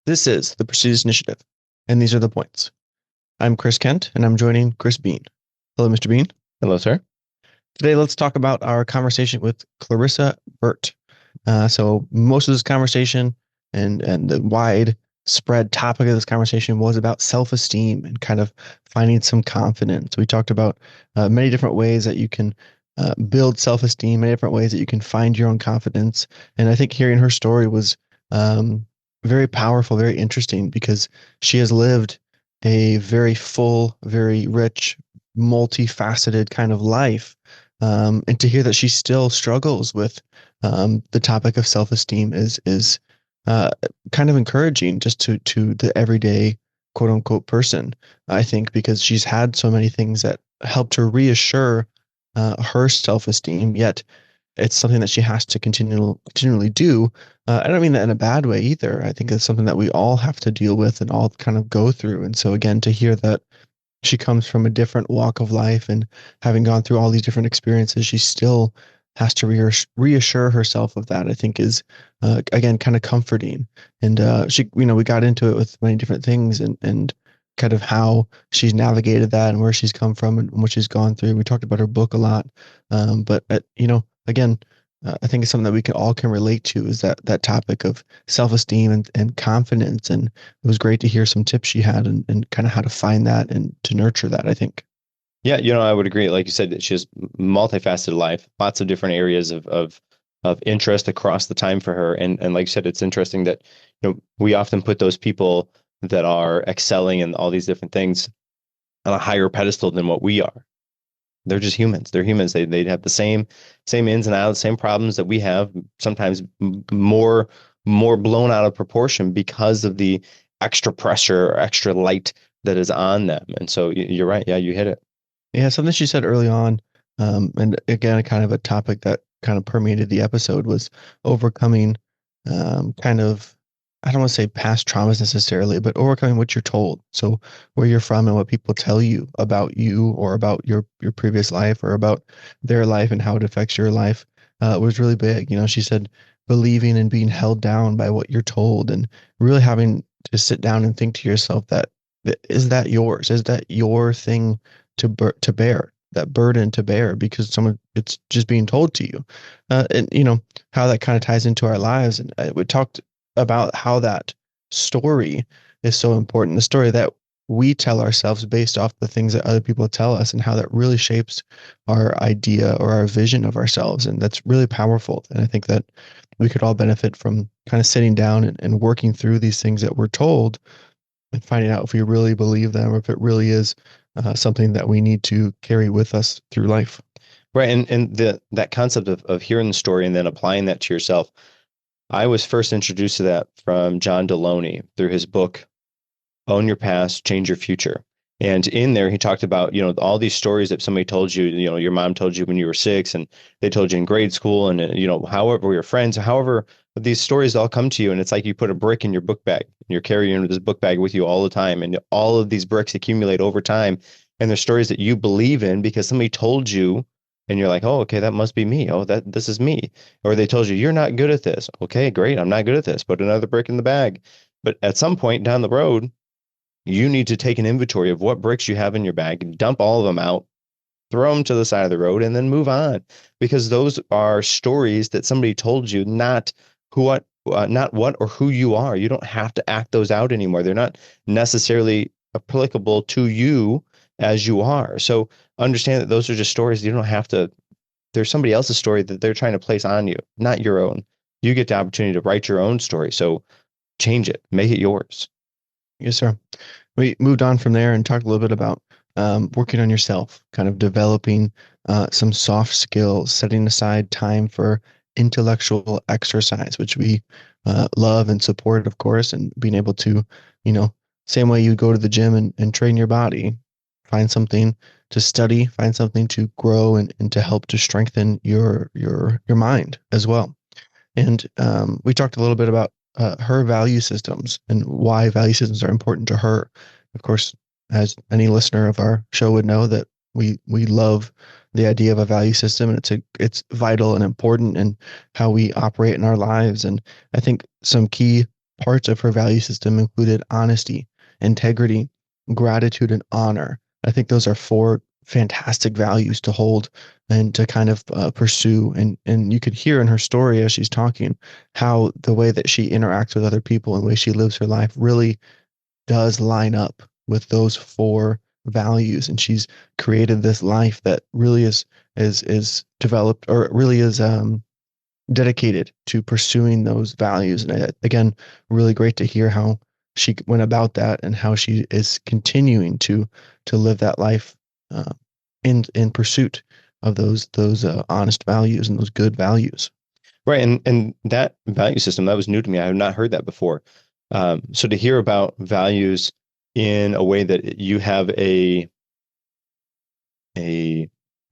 This is the Prestigious Initiative, and these are the points. I'm Chris Kent, and I'm joining Chris Bean. Hello, Mr. Bean. Hello, sir. Today, let's talk about our conversation with Clarissa Burt. So most of this conversation and the wide spread topic of this conversation was about self-esteem and kind of finding some confidence. We talked about many different ways that you can build self-esteem, many different ways that you can find your own confidence. And I think hearing her story was very powerful, very interesting because she has lived a very full, very rich, multifaceted kind of life. And to hear that she still struggles with the topic of self-esteem is uh, kind of encouraging just to the everyday quote unquote person, I think, because she's had so many things that helped her reassure her self-esteem, yet it's something that she has to continually do. I don't mean that in a bad way either. I think it's something that we all have to deal with and all kind of go through. And so again, to hear that she comes from a different walk of life and having gone through all these different experiences, she still has to reassure herself of that, I think is, again, kind of comforting. And we got into it with many different things and kind of how she's navigated that and where she's come from and what she's gone through. We talked about her book a lot. But again, I think it's something that we can all can relate to is that topic of self-esteem and confidence. And it was great to hear some tips she had and kind of how to find that and to nurture that, I think. Yeah, I would agree. Like you said, that she has multifaceted life, lots of different areas of interest across the time for her. And like you said, it's interesting that we often put those people that are excelling in all these different things on a higher pedestal than what we are. They're just humans. They're humans. They have the same ins and outs, same problems that we have. Sometimes more blown out of proportion because of the extra pressure or extra light that is on them. And so you're right. Yeah, you hit it. Yeah, something she said early on, and again, kind of a topic that kind of permeated the episode was overcoming kind of, I don't want to say past traumas necessarily, but overcoming what you're told. So where you're from and what people tell you about you or about your previous life or about their life and how it affects your life was really big. She said believing and being held down by what you're told and really having to sit down and think to yourself that is that yours? Is that your thing to bear? That burden to bear because someone it's just being told to you, and how that kind of ties into our lives. And we talked about how that story is so important. The story that we tell ourselves based off the things that other people tell us and how that really shapes our idea or our vision of ourselves. And that's really powerful. And I think that we could all benefit from kind of sitting down and working through these things that we're told and finding out if we really believe them or if it really is something that we need to carry with us through life. Right. And that concept of hearing the story and then applying that to yourself. I was first introduced to that from John Deloney through his book, Own Your Past, Change Your Future. And in there, he talked about, all these stories that somebody told you, your mom told you when you were 6 and they told you in grade school and, however, your friends, however, these stories all come to you. And it's like you put a brick in your book bag and you're carrying this book bag with you all the time. And all of these bricks accumulate over time. And they're stories that you believe in because somebody told you and you're like, oh, okay, that must be me. Oh, this is me. Or they told you, you're not good at this. Okay, great. I'm not good at this. Put another brick in the bag. But at some point down the road, you need to take an inventory of what bricks you have in your bag and dump all of them out, throw them to the side of the road, and then move on. Because those are stories that somebody told you, not what or who you are. You don't have to act those out anymore. They're not necessarily applicable to you as you are. So understand that those are just stories. You don't have to, there's somebody else's story that they're trying to place on you, not your own. You get the opportunity to write your own story. So change it, make it yours. Yes, sir. We moved on from there and talked a little bit about working on yourself, kind of developing some soft skills, setting aside time for intellectual exercise, which we love and support, of course, and being able to, same way you go to the gym and train your body, find something to study, find something to grow and to help to strengthen your mind as well. And we talked a little bit about her value systems and why value systems are important to her. Of course, as any listener of our show would know, that we love the idea of a value system, and it's vital and important in how we operate in our lives. And I think some key parts of her value system included honesty, integrity, gratitude, and honor. I think those are four fantastic values to hold and to kind of pursue. And you could hear in her story as she's talking how the way that she interacts with other people and the way she lives her life really does line up with those four values. And she's created this life that really is developed, or really is dedicated to pursuing those values. And again, really great to hear how she went about that and how she is continuing to live that life uh, in pursuit of those honest values and those good values. Right. And that value system, that was new to me. I have not heard that before. So to hear about values in a way that you have a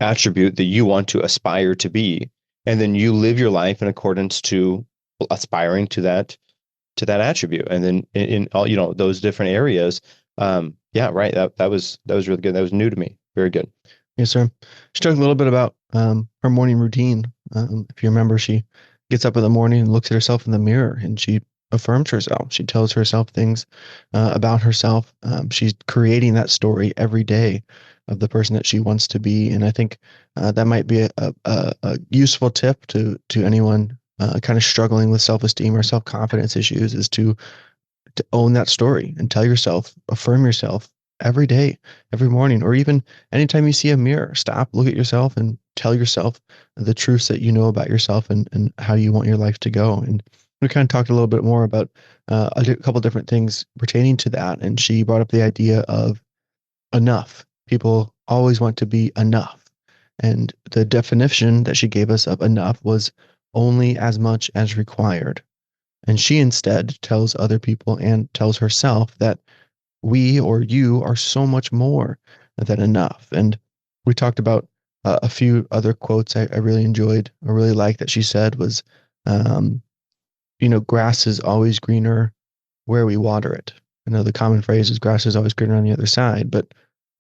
attribute that you want to aspire to be, and then you live your life in accordance to aspiring to that attribute, and then in all those different areas. Yeah, right. That was really good. That was new to me. Very good. Yes, sir. She talked a little bit about her morning routine. If you remember, she gets up in the morning and looks at herself in the mirror and she affirms herself. She tells herself things about herself. She's creating that story every day of the person that she wants to be. And I think that might be a useful tip to anyone kind of struggling with self-esteem or self-confidence issues, is to own that story and tell yourself, affirm yourself every day, every morning, or even anytime you see a mirror, stop, look at yourself and tell yourself the truths that you know about yourself and how you want your life to go. And we kind of talked a little bit more about a couple different things pertaining to that. And she brought up the idea of enough. People always want to be enough. And the definition that she gave us of enough was only as much as required. And she instead tells other people and tells herself that we or you are so much more than enough. And we talked about a few other quotes I really enjoyed, I really liked that she said was, um, grass is always greener where we water it. I know the common phrase is grass is always greener on the other side, but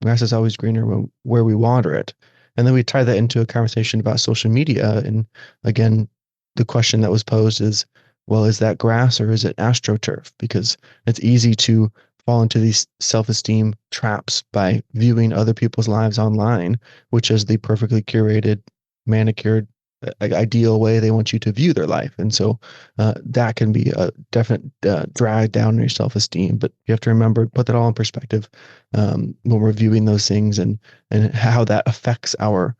grass is always greener where we water it. And then we tie that into a conversation about social media. And again, the question that was posed is, well, is that grass or is it astroturf? Because it's easy to fall into these self-esteem traps by viewing other people's lives online, which is the perfectly curated, manicured, ideal way they want you to view their life. And so that can be a definite drag down on your self-esteem. But you have to remember, put that all in perspective when we're viewing those things, and how that affects our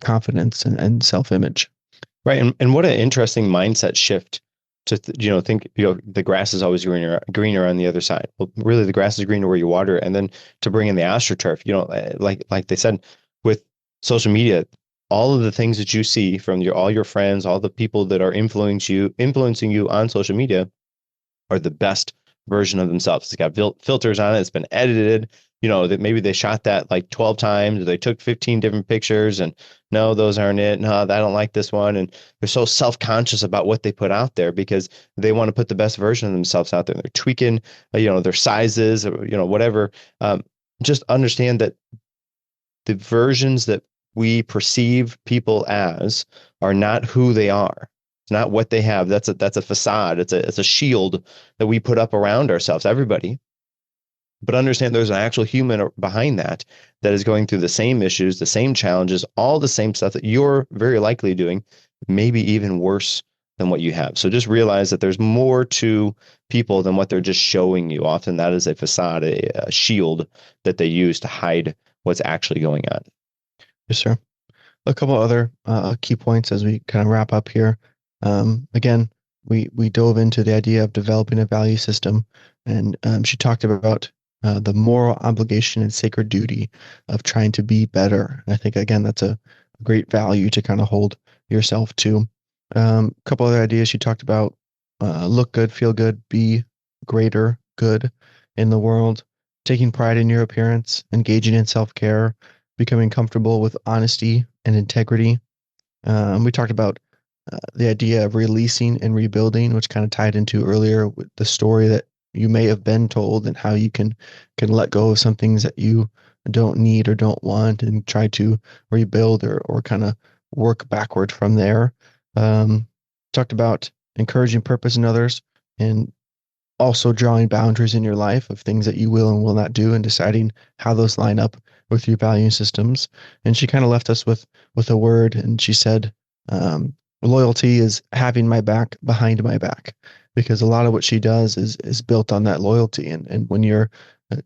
confidence and self-image. Right. And what an interesting mindset shift to think the grass is always greener on the other side. Well, really, the grass is greener where you water it. And then to bring in the astroturf, like they said, with social media, all of the things that you see from all your friends, all the people that are influencing you on social media, are the best version of themselves. It's got filters on it. It's been edited. That maybe they shot that like 12 times, or they took 15 different pictures, and no, those aren't it. No, I don't like this one. And they're so self-conscious about what they put out there because they want to put the best version of themselves out there. They're tweaking, their sizes, or, whatever. Just understand that the versions that we perceive people as are not who they are. It's not what they have. That's a facade. It's a shield that we put up around ourselves, everybody. But understand there's an actual human behind that is going through the same issues, the same challenges, all the same stuff that you're very likely doing, maybe even worse than what you have. So just realize that there's more to people than what they're just showing you. Often that is a facade, a shield that they use to hide what's actually going on. Yes, sir. A couple other key points as we kind of wrap up here. Again, we dove into the idea of developing a value system, and she talked about the moral obligation and sacred duty of trying to be better. And I think again that's a great value to kind of hold yourself to. A couple other ideas she talked about: look good, feel good, be greater good in the world, taking pride in your appearance, engaging in self-care, becoming comfortable with honesty and integrity. We talked about the idea of releasing and rebuilding, which kind of tied into earlier with the story that you may have been told, and how you can let go of some things that you don't need or don't want and try to rebuild or kind of work backward from there. Talked about encouraging purpose in others and also drawing boundaries in your life of things that you will and will not do and deciding how those line up with your value systems. And she kind of left us with a word, and she said, loyalty is having my back behind my back, because a lot of what she does is built on that loyalty. And when you're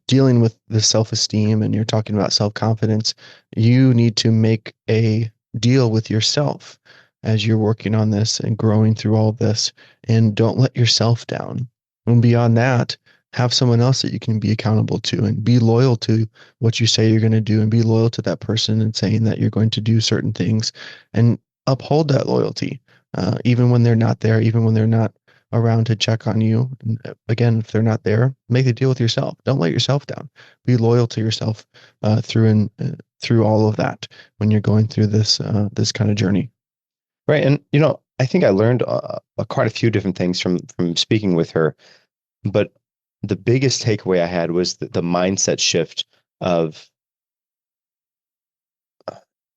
dealing with the self-esteem and you're talking about self-confidence, you need to make a deal with yourself as you're working on this and growing through all this, and don't let yourself down. And beyond that, have someone else that you can be accountable to, and be loyal to what you say you're going to do, and be loyal to that person and saying that you're going to do certain things, and uphold that loyalty, even when they're not there, even when they're not around to check on you. And again, if they're not there, make the deal with yourself. Don't let yourself down. Be loyal to yourself through all of that when you're going through this kind of journey. Right. And, I think I learned quite a few different things from speaking with her, but the biggest takeaway I had was the mindset shift of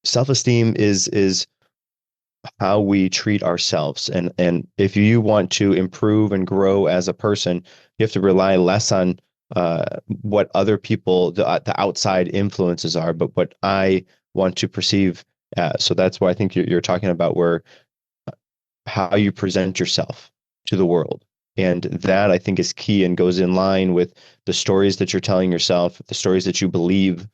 self-esteem is how we treat ourselves. And if you want to improve and grow as a person, you have to rely less on what other people, the outside influences are, but what I want to perceive as. So that's why I think you're talking about where how you present yourself to the world. And that I think is key and goes in line with the stories that you're telling yourself, the stories that you believe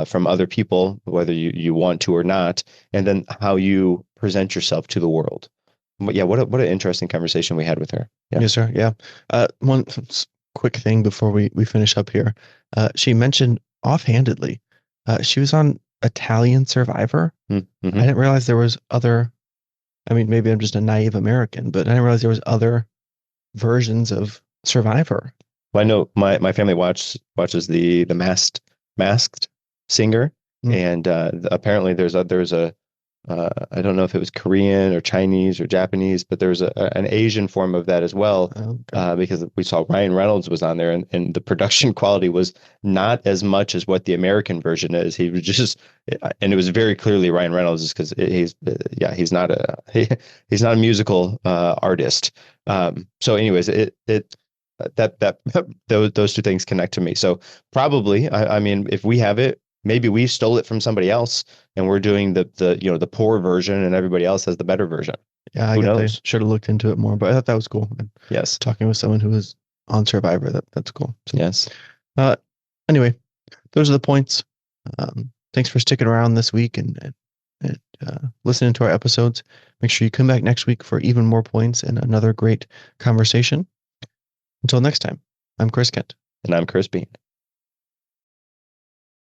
from other people, whether you want to or not, and then how you present yourself to the world. But yeah, what an interesting conversation we had with her. Yeah. Yes, sir. Yeah. One quick thing before we finish up here. She mentioned offhandedly, she was on Italian Survivor. Mm-hmm. I didn't realize there was other. I mean, maybe I'm just a naive American, but I didn't realize there was other versions of Survivor. Well, I know my family watches the Masked Singer, and apparently there's a I don't know if it was Korean or Chinese or Japanese, but there was an Asian form of that as well, because we saw Ryan Reynolds was on there, and the production quality was not as much as what the American version is. He was just, and it was very clearly Ryan Reynolds, because he's not he's not a musical artist. So anyways, that those two things connect to me. So probably, I mean, if we have it, maybe we stole it from somebody else, and we're doing the poor version, and everybody else has the better version. Yeah, I Who guess I knows? should have looked into it more, but I thought that was cool. And Yes. talking with someone who was on Survivor, that's cool. So, Yes. anyway, those are the points. Thanks for sticking around this week and listening to our episodes. Make sure you come back next week for even more points and another great conversation. Until next time, I'm Chris Kent. And I'm Chris Bean.